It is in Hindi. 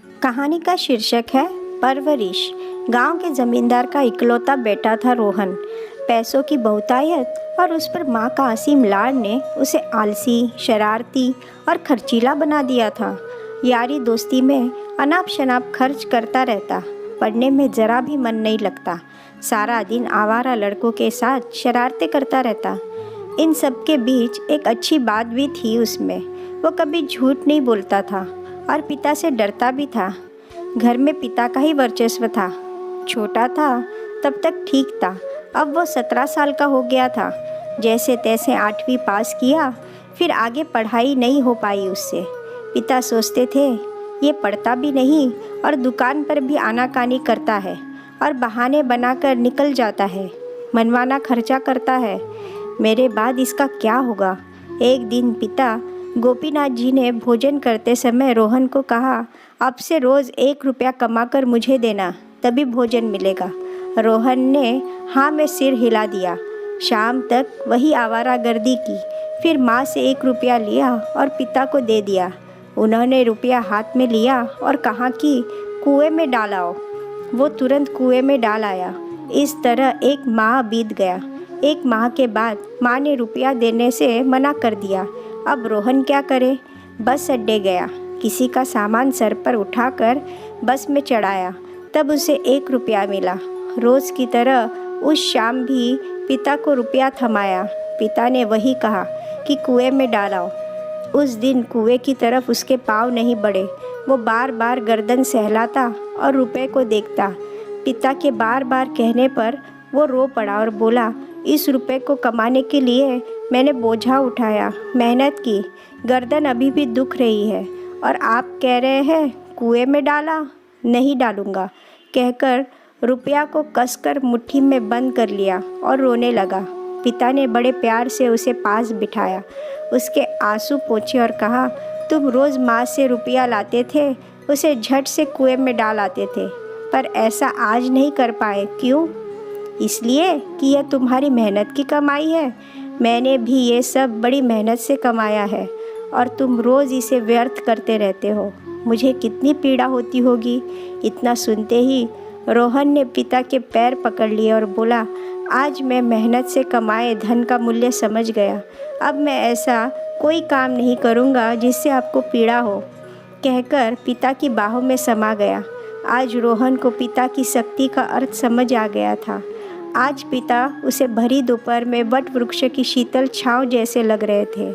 कहानी का शीर्षक है परवरिश। गांव के जमींदार का इकलौता बेटा था रोहन। पैसों की बहुतायत और उस पर माँ का असीम लाड ने उसे आलसी, शरारती और खर्चीला बना दिया था। यारी दोस्ती में अनाप शनाप खर्च करता रहता, पढ़ने में ज़रा भी मन नहीं लगता, सारा दिन आवारा लड़कों के साथ शरारतें करता रहता। इन सब के बीच एक अच्छी बात भी थी उसमें, वो कभी झूठ नहीं बोलता था और पिता से डरता भी था। घर में पिता का ही वर्चस्व था। छोटा था तब तक ठीक था, अब वो 17 साल का हो गया था। जैसे तैसे 8वीं पास किया, फिर आगे पढ़ाई नहीं हो पाई उससे। पिता सोचते थे ये पढ़ता भी नहीं और दुकान पर भी आनाकानी करता है और बहाने बनाकर निकल जाता है, मनमाना खर्चा करता है, मेरे बाद इसका क्या होगा। एक दिन पिता गोपीनाथ जी ने भोजन करते समय रोहन को कहा, अब से रोज़ 1 रुपया कमाकर मुझे देना, तभी भोजन मिलेगा। रोहन ने हाँ में सिर हिला दिया। शाम तक वही आवारागर्दी की, फिर माँ से 1 रुपया लिया और पिता को दे दिया। उन्होंने रुपया हाथ में लिया और कहा कि कुएं में डालाओ। वो तुरंत कुएं में डाल आया। इस तरह 1 माह बीत गया। 1 माह के बाद माँ ने रुपया देने से मना कर दिया। अब रोहन क्या करे? बस अड्डे गया, किसी का सामान सर पर उठाकर बस में चढ़ाया, तब उसे 1 रुपया मिला। रोज़ की तरह उस शाम भी पिता को रुपया थमाया। पिता ने वही कहा कि कुएं में डालाओ। उस दिन कुएं की तरफ उसके पाँव नहीं बढ़े। वो बार बार गर्दन सहलाता और रुपए को देखता। पिता के बार बार कहने पर वो रो पड़ा और बोला, इस रुपए को कमाने के लिए मैंने बोझा उठाया, मेहनत की, गर्दन अभी भी दुख रही है और आप कह रहे हैं कुएं में डाला? नहीं डालूंगा, कहकर रुपया को कसकर मुट्ठी में बंद कर लिया और रोने लगा। पिता ने बड़े प्यार से उसे पास बिठाया, उसके आंसू पोंछे और कहा, तुम रोज़ माँ से रुपया लाते थे, उसे झट से कुएं में डाल आते थे, पर ऐसा आज नहीं कर पाए, क्यों? इसलिए कि यह तुम्हारी मेहनत की कमाई है। मैंने भी ये सब बड़ी मेहनत से कमाया है और तुम रोज़ इसे व्यर्थ करते रहते हो। मुझे कितनी पीड़ा होती होगी। इतना सुनते ही रोहन ने पिता के पैर पकड़ लिए और बोला, आज मैं मेहनत से कमाए धन का मूल्य समझ गया। अब मैं ऐसा कोई काम नहीं करूँगा जिससे आपको पीड़ा हो, कहकर पिता की बाहों में समा गया। आज रोहन को पिता की शक्ति का अर्थ समझ आ गया था। आज पिता उसे भरी दोपहर में वट वृक्ष की शीतल छांव जैसे लग रहे थे।